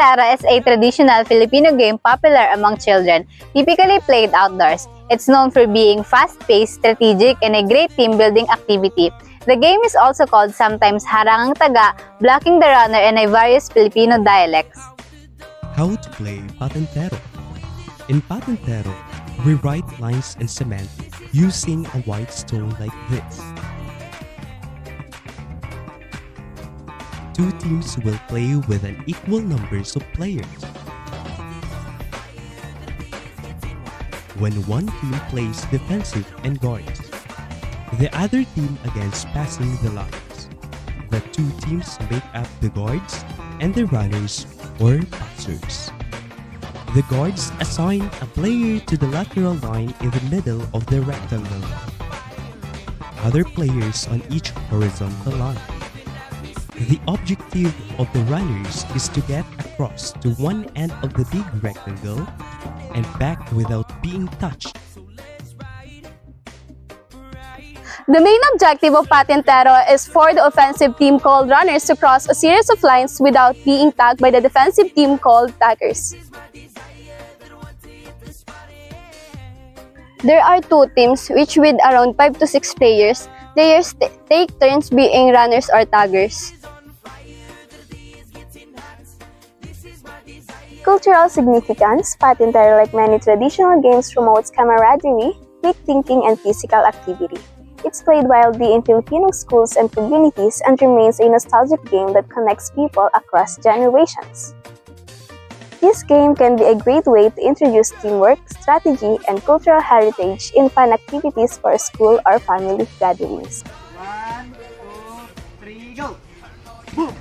Patintero is a traditional Filipino game popular among children, typically played outdoors. It's known for being fast-paced, strategic, and a great team-building activity. The game is also called sometimes Harangang Taga, blocking the runner, in a various Filipino dialects. How to play Patintero. In Patintero, we write lines in cement using a white stone like this. Two teams will play with an equal numbers of players. When one team plays defensive and guards, the other team against passing the lines. The two teams make up the guards and the runners or passers. The guards assign a player to the lateral line in the middle of the rectangle. Other players on each horizontal line. The objective of the runners is to get across to one end of the big rectangle and back without being touched. The main objective of Patintero is for the offensive team called runners to cross a series of lines without being tagged by the defensive team called taggers. There are two teams, which with around 5 to 6 players, players take turns being runners or taggers. Cultural significance, Patintero, like many traditional games, promotes camaraderie, quick thinking, and physical activity. It's played widely in Filipino schools and communities and remains a nostalgic game that connects people across generations. This game can be a great way to introduce teamwork, strategy, and cultural heritage in fun activities for school or family gatherings. 1, 2, 3, go! Boom!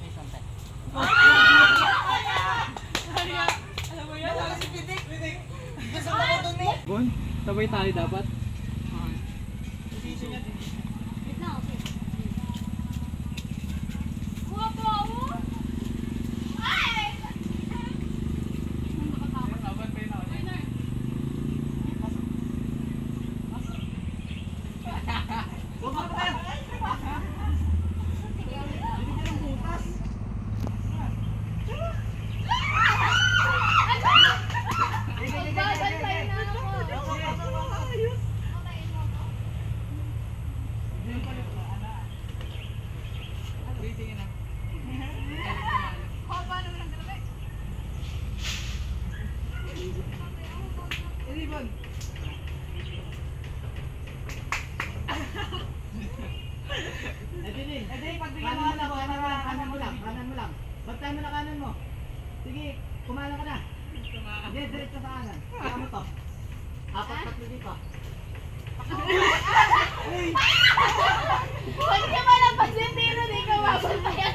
Space on set. Bon, sabay tayo dapat. Kanan mo lang. Bantayan mo na kanan mo. Sige, kumanan ka na. Sige, diretso sa kanan. Kaya mo to. 4-3 dito. Huwag ka malabas yung tiro, di ka mabantayan yan.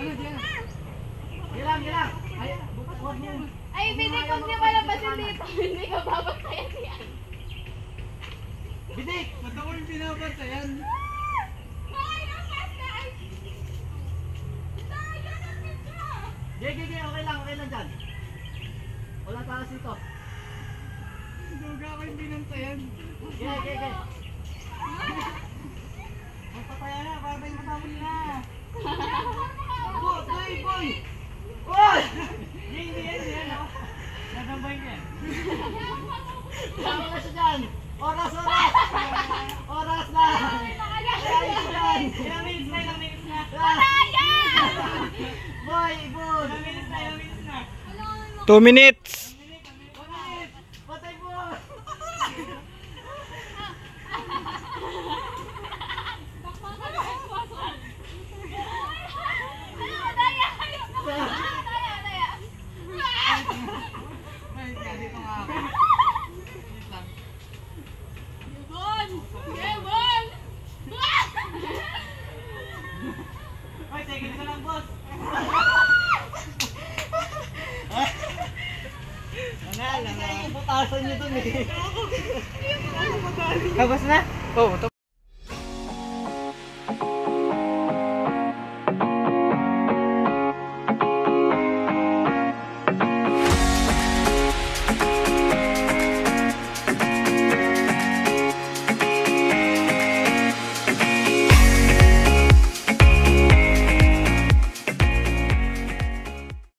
Ano dyan? Gilang. Ay, huwag mo. Ay, Bidik, huwag niya malabas yung tiro, hindi ka babantayan yan. Bidik! Ba't ako yung binabantayan? Gege, okay lang dyan. Wala taas dito. Duga ako yung binantayan. Gege. Magpapaya na, para ba yung matawin na. Boy! Uy! Hindi yan. Nadambay niya. Tama na siya dyan. Oras! Oras na! Ilang minutes na? Boy, ibon! Ilang minutes na? 2 minutes! Patay po! Ay, second ka lang, boss! Langal. Butasan nyo dun eh. Tapos na? Oh, tapos.